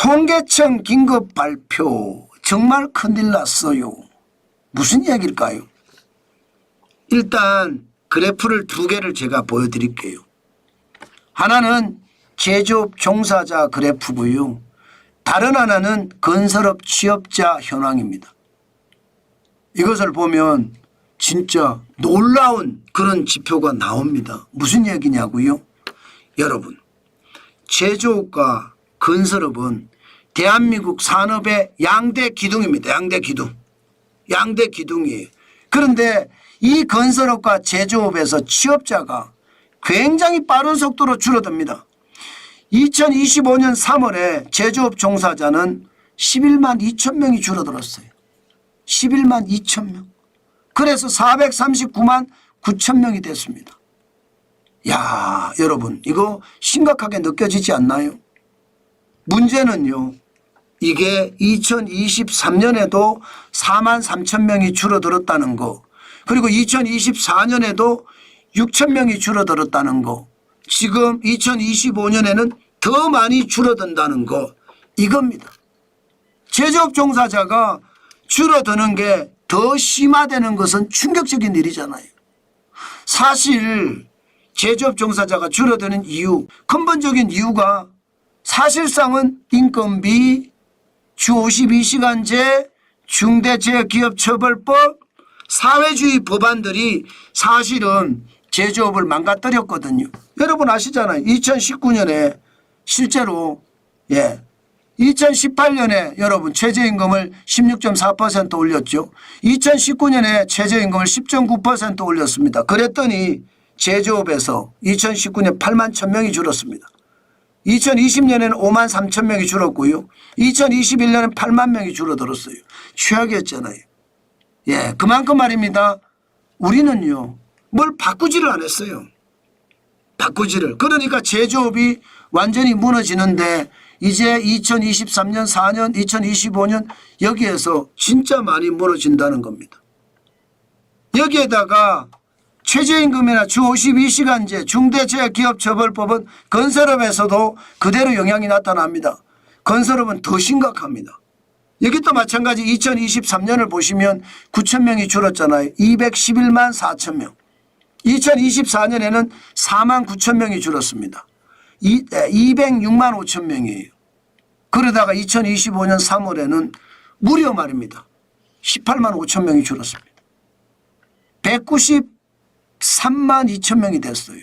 통계청 긴급 발표 정말 큰일 났어요. 무슨 이야기일까요? 일단 그래프를 두 개를 제가 보여드릴게요. 하나는 제조업 종사자 그래프고요. 다른 하나는 건설업 취업자 현황입니다. 이것을 보면 진짜 놀라운 그런 지표가 나옵니다. 무슨 얘기냐고요? 여러분, 제조업과 건설업은 대한민국 산업의 양대 기둥입니다. 양대 기둥. 양대 기둥이에요. 그런데 이 건설업과 제조업에서 취업자가 굉장히 빠른 속도로 줄어듭니다. 2025년 3월에 제조업 종사자는 11만 2천 명이 줄어들었어요. 11만 2천 명. 그래서 439만 9천 명이 됐습니다. 야, 여러분 이거 심각하게 느껴지지 않나요? 문제는요. 이게 2023년에도 4만 3천 명이 줄어들었다는 거, 그리고 2024년에도 6천 명이 줄어들었다는 거, 지금 2025년에는 더 많이 줄어든다는 거, 이겁니다. 제조업 종사자가 줄어드는 게 더 심화되는 것은 충격적인 일이잖아요. 사실 제조업 종사자가 줄어드는 이유, 근본적인 이유가 사실상은 인건비, 주 52시간제, 중대재해기업처벌법, 사회주의 법안들이 사실은 제조업을 망가뜨렸거든요. 여러분 아시잖아요. 2019년에 실제로 2018년에 여러분 최저임금을 16.4% 올렸죠. 2019년에 최저임금을 10.9% 올렸습니다. 그랬더니 제조업에서 2019년 8만 1,000명이 줄었습니다. 2020년에는 5만 3천 명이 줄었고요. 2021년에는 8만 명이 줄어들었어요. 최악이었잖아요. 그만큼 말입니다. 우리는요, 뭘 바꾸지를 않았어요. 바꾸지를. 그러니까 제조업이 완전히 무너지는데 이제 2023년, 4년, 2025년 여기에서 진짜 많이 무너진다는 겁니다. 여기에다가 최저임금이나 주 52시간제, 중대재해기업처벌법은 건설업에서도 그대로 영향이 나타납니다. 건설업은 더 심각합니다. 여기도 마찬가지 2023년을 보시면 9천 명이 줄었잖아요. 211만 4천 명. 2024년에는 4만 9천 명이 줄었습니다. 206만 5천 명이에요. 그러다가 2025년 3월에는 무려 말입니다. 18만 5천 명이 줄었습니다. 193만 2천 명이 됐어요.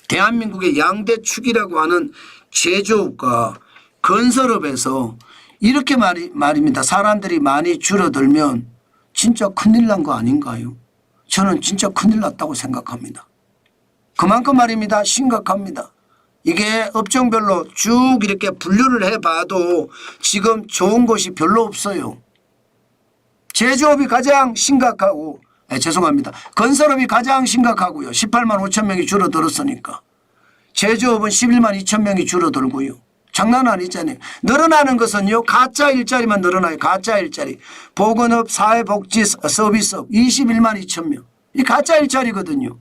대한민국의 양대 축이라고 하는 제조업과 건설업에서 이렇게 말입니다. 사람들이 많이 줄어들면 진짜 큰일 난 거 아닌가요? 저는 진짜 큰일 났다고 생각합니다. 그만큼 말입니다. 심각합니다. 이게 업종별로 쭉 이렇게 분류를 해봐도 지금 좋은 곳이 별로 없어요. 제조업이 가장 심각하고, 죄송합니다. 건설업이 가장 심각하고요. 18만 5천 명이 줄어들었으니까. 제조업은 11만 2천 명이 줄어들고요. 장난 아니잖아요. 늘어나는 것은요, 가짜 일자리만 늘어나요. 가짜 일자리. 보건업, 사회복지, 서비스업 21만 2천 명. 이 가짜 일자리거든요.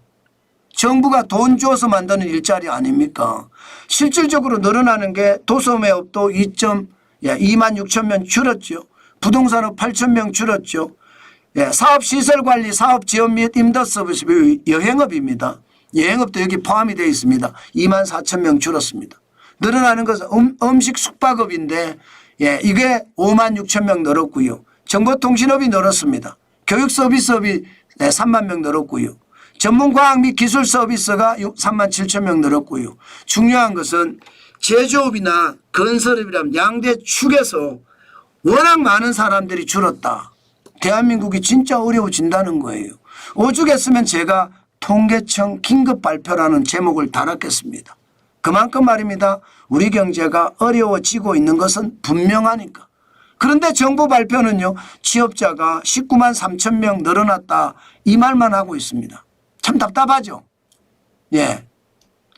정부가 돈 줘서 만드는 일자리 아닙니까? 실질적으로 늘어나는 게 도소매업도 2만 6천 명 줄었죠. 부동산업 8천 명 줄었죠. 사업시설관리, 사업지원 및 임대서비스, 여행업입니다. 여행업도 여기 포함이 되어 있습니다. 2만 4천 명 줄었습니다. 늘어나는 것은 음식 숙박업인데 이게 5만 6천 명 늘었고요. 정보통신업이 늘었습니다. 교육서비스업이 3만 명 늘었고요. 전문과학 및 기술 서비스가 3만 7천 명 늘었고요. 중요한 것은 제조업이나 건설업이라면 양대 축에서 워낙 많은 사람들이 줄었다. 대한민국이 진짜 어려워진다는 거예요. 오죽했으면 제가 통계청 긴급 발표라는 제목을 달았겠습니다. 그만큼 말입니다. 우리 경제가 어려워지고 있는 것은 분명하니까. 그런데 정부 발표는요, 취업자가 19만 3천 명 늘어났다 이 말만 하고 있습니다. 참 답답하죠.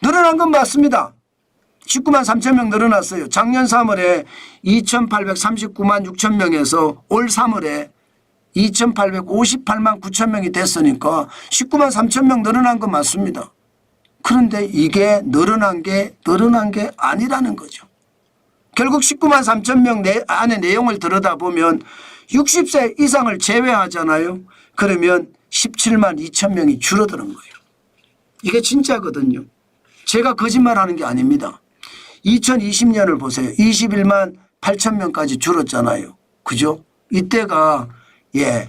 늘어난 건 맞습니다. 19만 3천 명 늘어났어요. 작년 3월에 2,839만 6천 명에서 올 3월에 2,858만 9천 명이 됐으니까 19만 3천 명 늘어난 건 맞습니다. 그런데 이게 늘어난 게 아니라는 거죠. 결국 19만 3천 명 안에 내용을 들여다보면 60세 이상을 제외하잖아요. 그러면 17만 2천 명이 줄어드는 거예요. 이게 진짜거든요. 제가 거짓말하는 게 아닙니다. 2020년을 보세요. 21만 8천 명까지 줄었잖아요. 그죠? 이때가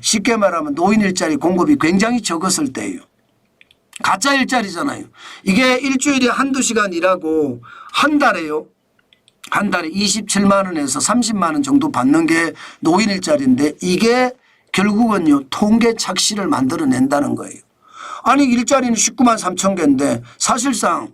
쉽게 말하면 노인 일자리 공급이 굉장히 적었을 때예요. 가짜 일자리잖아요. 이게 일주일에 한두 시간 일하고 한 달에요. 한 달에 27만 원에서 30만 원 정도 받는 게 노인 일자리인데 이게 결국은요 통계 착시를 만들어낸다는 거예요. 아니 일자리는 19만 3천 개인데 사실상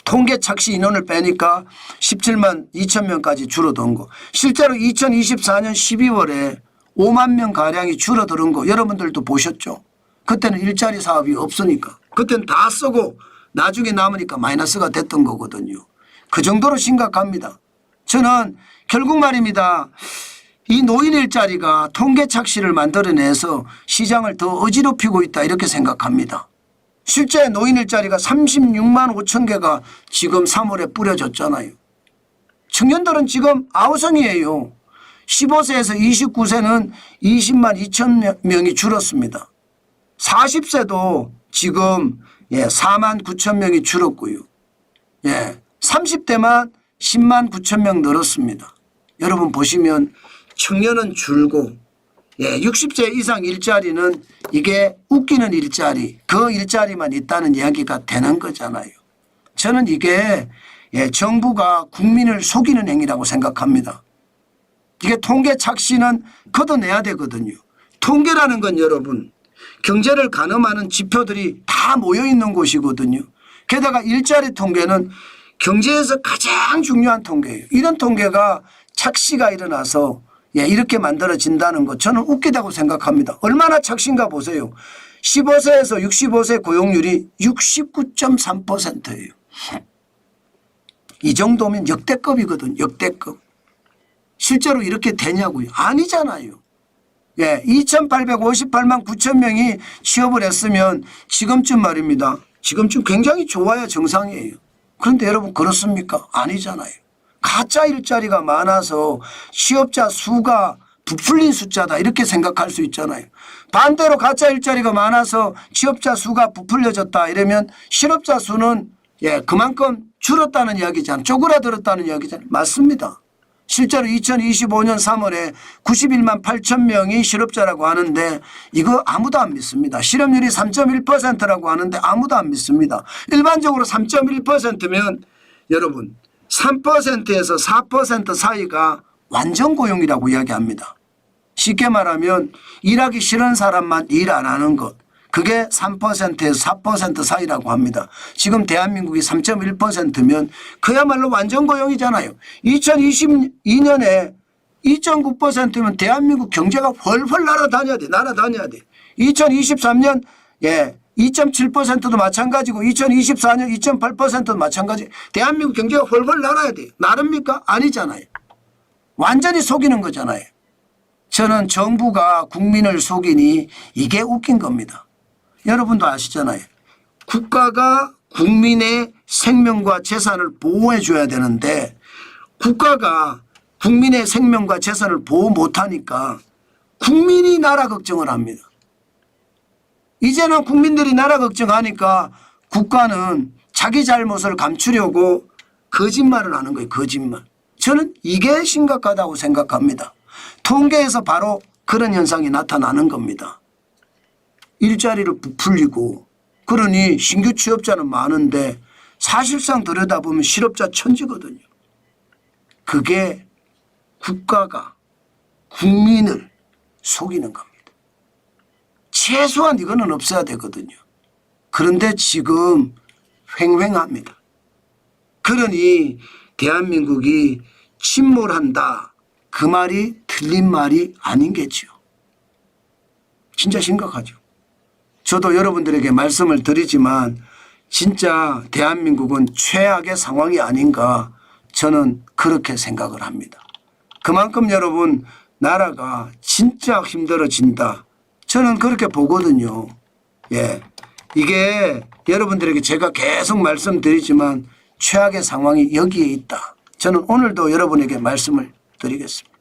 통계 착시 인원을 빼니까 17만 2천 명까지 줄어든 거. 실제로 2024년 12월에 5만 명가량이 줄어드는 거 여러분들도 보셨죠. 그때는 일자리 사업이 없으니까. 그때는 다 쓰고 나중에 남으니까 마이너스가 됐던 거거든요. 그 정도로 심각합니다. 저는 결국 말입니다. 이 노인 일자리가 통계 착시를 만들어내서 시장을 더 어지럽히고 있다 이렇게 생각합니다. 실제 노인 일자리가 36만 5천 개가 지금 3월에 뿌려졌잖아요. 청년들은 지금 아우성이에요. 15세에서 29세는 20만 2천 명이 줄었습니다. 40세도 지금 4만 9천 명이 줄었고요. 30대만 10만 9천 명 늘었습니다. 여러분 보시면 청년은 줄고 60세 이상 일자리는 이게 웃기는 일자리 그 일자리만 있다는 이야기가 되는 거잖아요. 저는 이게 정부가 국민을 속이는 행위라고 생각합니다. 이게 통계 착시는 걷어내야 되거든요. 통계라는 건 여러분 경제를 가늠하는 지표들이 다 모여있는 곳이거든요. 게다가 일자리 통계는 경제에서 가장 중요한 통계예요. 이런 통계가 착시가 일어나서 이렇게 만들어진다는 것 저는 웃기다고 생각합니다. 얼마나 착시인가 보세요. 15세에서 65세 고용률이 69.3%예요. 이 정도면 역대급이거든요. 역대급. 실제로 이렇게 되냐고요. 아니잖아요. 2,858만 9천 명이 취업을 했으면 지금쯤 말입니다. 지금쯤 굉장히 좋아야 정상이에요. 그런데 여러분 그렇습니까? 아니잖아요. 가짜 일자리가 많아서 취업자 수가 부풀린 숫자다 이렇게 생각할 수 있잖아요. 반대로 가짜 일자리가 많아서 취업자 수가 부풀려졌다 이러면 실업자 수는 그만큼 줄었다는 이야기잖아요. 쪼그라들었다는 이야기잖아요. 맞습니다. 실제로 2025년 3월에 91만 8천 명이 실업자라고 하는데 이거 아무도 안 믿습니다. 실업률이 3.1%라고 하는데 아무도 안 믿습니다. 일반적으로 3.1%면 여러분 3%에서 4% 사이가 완전 고용이라고 이야기합니다. 쉽게 말하면 일하기 싫은 사람만 일 안 하는 것. 그게 3%에서 4% 사이라고 합니다. 지금 대한민국이 3.1%면 그야말로 완전 고용이잖아요. 2022년에 2.9%면 대한민국 경제가 훨훨 날아다녀야 돼. 날아다녀야 돼. 2023년 2.7%도 마찬가지고 2024년 2.8%도 마찬가지. 대한민국 경제가 훨훨 날아야 돼요. 나릅니까? 아니잖아요. 완전히 속이는 거잖아요. 저는 정부가 국민을 속이니 이게 웃긴 겁니다. 여러분도 아시잖아요. 국가가 국민의 생명과 재산을 보호해 줘야 되는데 국가가 국민의 생명과 재산을 보호 못하니까 국민이 나라 걱정을 합니다. 이제는 국민들이 나라 걱정하니까 국가는 자기 잘못을 감추려고 거짓말을 하는 거예요. 거짓말. 저는 이게 심각하다고 생각합니다. 통계에서 바로 그런 현상이 나타나는 겁니다. 일자리를 부풀리고 그러니 신규 취업자는 많은데 사실상 들여다보면 실업자 천지거든요. 그게 국가가 국민을 속이는 겁니다. 최소한 이거는 없어야 되거든요. 그런데 지금 횡횡합니다. 그러니 대한민국이 침몰한다. 그 말이 틀린 말이 아닌 게지요. 진짜 심각하죠. 저도 여러분들에게 말씀을 드리지만 진짜 대한민국은 최악의 상황이 아닌가 저는 그렇게 생각을 합니다. 그만큼 여러분 나라가 진짜 힘들어진다. 저는 그렇게 보거든요. 이게 여러분들에게 제가 계속 말씀드리지만 최악의 상황이 여기에 있다. 저는 오늘도 여러분에게 말씀을 드리겠습니다.